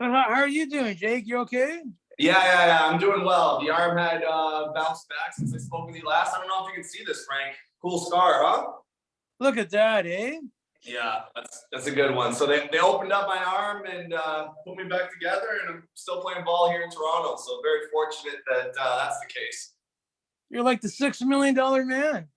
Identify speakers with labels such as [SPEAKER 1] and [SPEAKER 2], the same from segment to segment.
[SPEAKER 1] How are you doing, Jake? You okay?
[SPEAKER 2] Yeah. I'm doing well. The arm had bounced back since I spoke with you last. I don't know if you can see this, Frank. Cool scar, huh?
[SPEAKER 1] Look at that, eh?
[SPEAKER 2] Yeah, that's a good one. So they opened up my arm and put me back together, and I'm still playing ball here in Toronto. So very fortunate that that's the case.
[SPEAKER 1] You're like the $6 million man.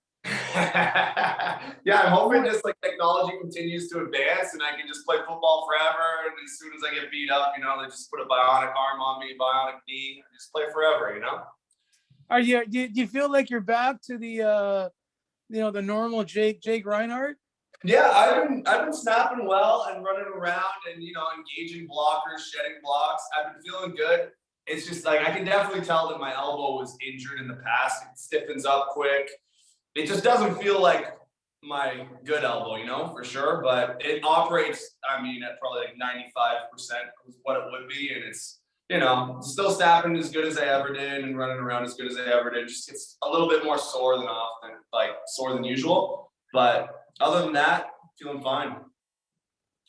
[SPEAKER 2] Yeah, I'm hoping just like technology continues to advance and I can just play football forever. And as soon as I get beat up, they just put a bionic arm on me, bionic knee, and just play forever.
[SPEAKER 1] Are you? Do you feel like you're back to the normal Jake Reinhart?
[SPEAKER 2] Yeah, I've been snapping well and running around and engaging blockers, shedding blocks. I've been feeling good. It's just like I can definitely tell that my elbow was injured in the past. It stiffens up quick. It just doesn't feel like my good elbow, for sure. But it operates, at probably like 95% is what it would be, and it's still snapping as good as I ever did and running around as good as I ever did. Just gets a little bit more sore than usual. But other than that, feeling fine.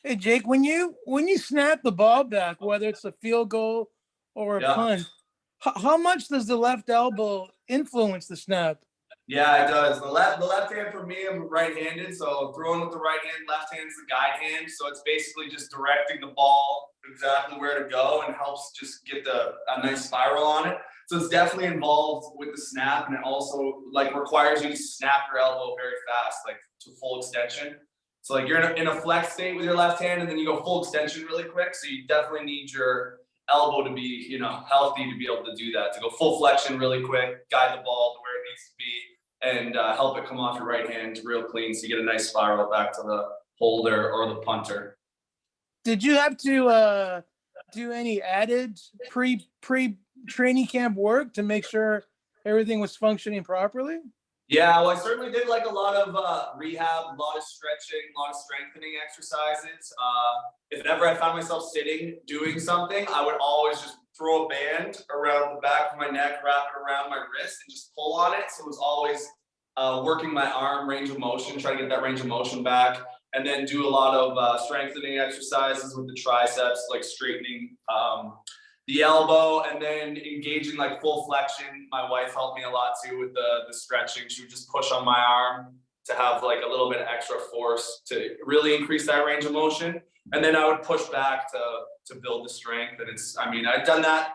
[SPEAKER 1] Hey, Jake, when you snap the ball back, whether it's a field goal or a punt, how much does the left elbow influence the snap?
[SPEAKER 2] Yeah, it does. The left hand for me, I'm right-handed, so throwing with the right hand, left hand's the guide hand. So it's basically just directing the ball exactly where to go and helps just get a nice spiral on it. So it's definitely involved with the snap, and it also requires you to snap your elbow very fast, like to full extension. So you're in a flex state with your left hand, and then you go full extension really quick. So you definitely need your elbow to be healthy to be able to do that, to go full flexion really quick, guide the ball to where it needs to be, and help it come off your right hand real clean, so you get a nice spiral back to the holder or the punter.
[SPEAKER 1] Did you have to do any added pre training camp work to make sure everything was functioning properly?
[SPEAKER 2] Yeah, well, I certainly did a lot of rehab, a lot of stretching, a lot of strengthening exercises. If ever I found myself sitting doing something, I would always just throw a band around the back of my neck, wrap it around my wrist, and just pull on it. So it was always working my arm range of motion, trying to get that range of motion back, and then do a lot of strengthening exercises with the triceps, like straightening the elbow, and then engaging full flexion. My wife helped me a lot too with the stretching. She would just push on my arm to have a little bit of extra force to really increase that range of motion. And then I would push back to build the strength. And I've done that,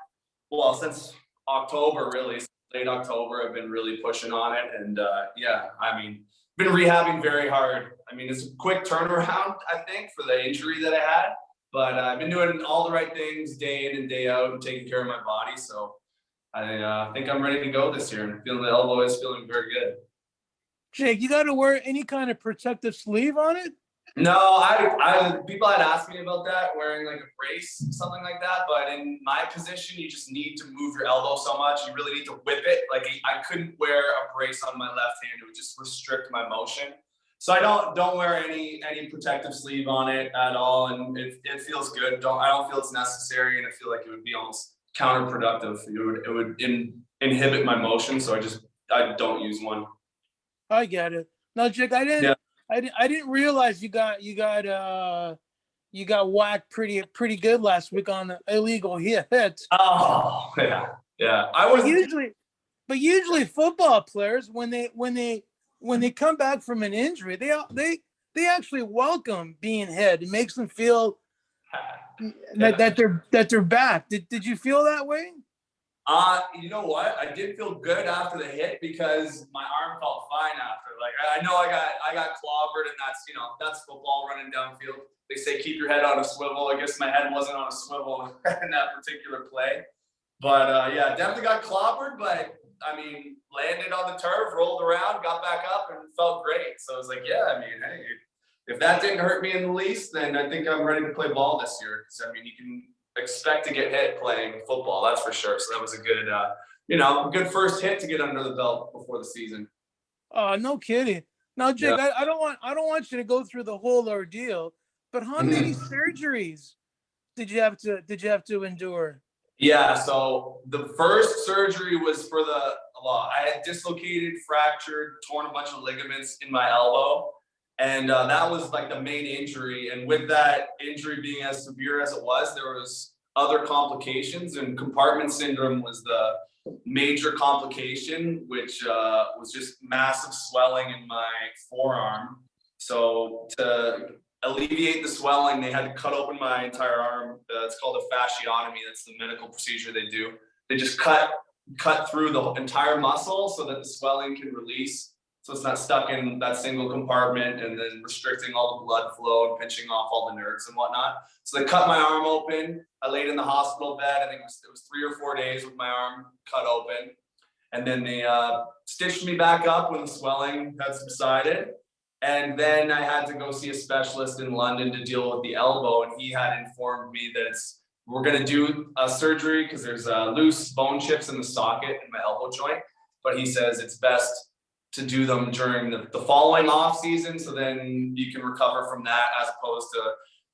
[SPEAKER 2] since October, really. Late October, I've been really pushing on it. And been rehabbing very hard. It's a quick turnaround, I think, for the injury that I had. But I've been doing all the right things day in and day out and taking care of my body. So I think I'm ready to go this year, and feeling the elbow is feeling very good.
[SPEAKER 1] Jake, you got to wear any kind of protective sleeve on it?
[SPEAKER 2] No, I people had asked me about that, wearing a brace, something like that. But in my position, you just need to move your elbow so much. You really need to whip it. I couldn't wear a brace on my left hand. It would just restrict my motion. So I don't wear any protective sleeve on it at all, and it feels good. I don't feel it's necessary, and I feel like it would be almost counterproductive. It would inhibit my motion, so I don't use one.
[SPEAKER 1] I get it. No, Jake, I didn't. Yeah. I didn't realize you got whacked pretty good last week on illegal hit.
[SPEAKER 2] Oh yeah.
[SPEAKER 1] But usually football players when they come back from an injury, they actually welcome being hit. It makes them feel that they're back. Did you feel that way?
[SPEAKER 2] You know what? I did feel good after the hit because my arm felt fine after. I know I got clobbered, and that's football, running downfield. They say keep your head on a swivel. I guess my head wasn't on a swivel in that particular play. But definitely got clobbered, but landed on the turf, rolled around, got back up, and felt great. So I was like, hey, if that didn't hurt me in the least, then I think I'm ready to play ball this year. Because you can expect to get hit playing football, that's for sure. So that was a good, good first hit to get under the belt before the season.
[SPEAKER 1] Oh, no kidding. Now, Jake, yeah. I don't want you to go through the whole ordeal, but how many surgeries did you have to endure?
[SPEAKER 2] Yeah, so the first surgery was for I had dislocated, fractured, torn a bunch of ligaments in my elbow. And that was the main injury. And with that injury being as severe as it was, there was other complications, and compartment syndrome was the major complication, which was just massive swelling in my forearm. So to alleviate the swelling, they had to cut open my entire arm. It's called a fasciotomy. That's the medical procedure they do. They just cut through the entire muscle so that the swelling can release. So it's not stuck in that single compartment and then restricting all the blood flow and pinching off all the nerves and whatnot. So they cut my arm open. I laid in the hospital bed. I think it was 3 or 4 days with my arm cut open. And then they stitched me back up when the swelling had subsided. And then I had to go see a specialist in London to deal with the elbow. And he had informed me that we're going to do a surgery because there's loose bone chips in the socket in my elbow joint. But he says it's best to do them during the following off season, so then you can recover from that, as opposed to,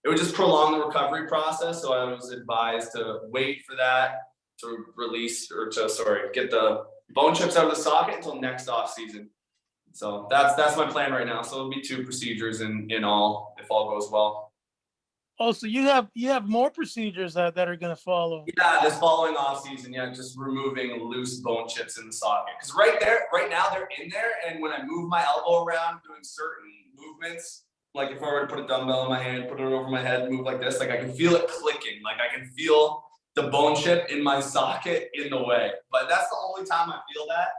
[SPEAKER 2] it would just prolong the recovery process. So I was advised to wait for that to release, or to, get the bone chips out of the socket until next off season. So that's my plan right now. So it'll be 2 procedures in all, if all goes well.
[SPEAKER 1] Oh, so you have more procedures that are going to follow.
[SPEAKER 2] Yeah, this following off season, just removing loose bone chips in the socket. Because right now they're in there, and when I move my elbow around doing certain movements, like if I were to put a dumbbell in my hand, put it over my head, move like this, like I can feel it clicking. Like I can feel the bone chip in my socket in the way. But that's the only time I feel that.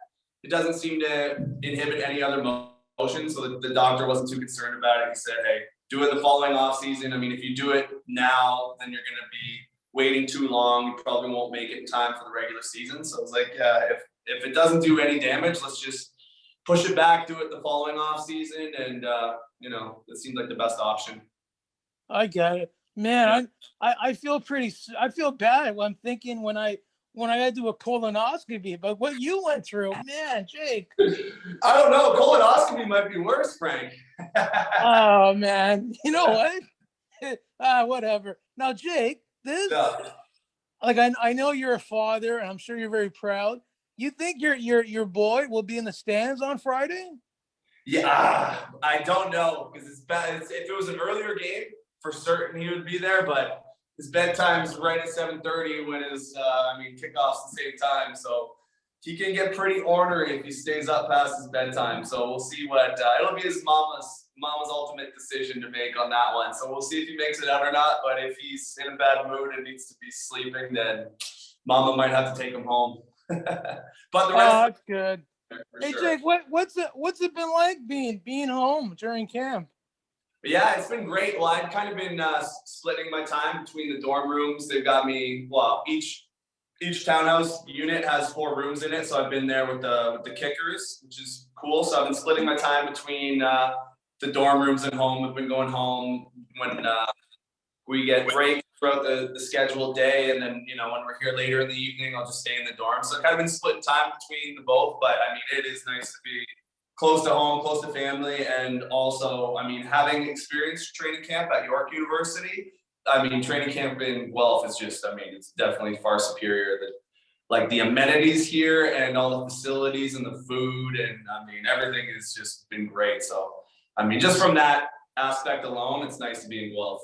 [SPEAKER 2] It doesn't seem to inhibit any other motion, so the doctor wasn't too concerned about it. He said, hey, do it the following off season. I mean, if you do it now, then you're going to be waiting too long. You probably won't make it in time for the regular season. So it's like, if it doesn't do any damage, let's just push it back, do it the following off season. And, it seems like the best option.
[SPEAKER 1] I get it, man. Yeah. I feel bad when I'm thinking when I had to do a colonoscopy, but what you went through, man, Jake.
[SPEAKER 2] I don't know. Colonoscopy might be worse, Frank.
[SPEAKER 1] Oh man, you know what? Whatever. Now, Jake, I know you're a father, and I'm sure you're very proud. You think your boy will be in the stands on Friday?
[SPEAKER 2] Yeah, I don't know, because it's bad. If it was an earlier game, for certain he would be there, but his bedtime's right at 7:30 when his kickoff's the same time, so he can get pretty ornery if he stays up past his bedtime. So we'll see what it'll be his mama's ultimate decision to make on that one. So we'll see if he makes it out or not. But if he's in a bad mood and needs to be sleeping, then mama might have to take him home. But the rest,
[SPEAKER 1] that's good. Hey, sure. Jake, what's it been like being home during camp?
[SPEAKER 2] Yeah, it's been great. Well, I've kind of been splitting my time between the dorm rooms. They've got me, each townhouse unit has 4 rooms in it. So I've been there with the kickers, which is cool. So I've been splitting my time between the dorm rooms and home. We've been going home when we get break throughout the scheduled day. And then, when we're here later in the evening, I'll just stay in the dorm. So I've kind of been splitting time between the both. But I mean, it is nice to be close to home, close to family. And also, having experienced training camp at York University, training camp in Guelph is just, it's definitely far superior. The amenities here and all the facilities and the food and everything has just been great. So, just from that aspect alone, it's nice to be in Guelph.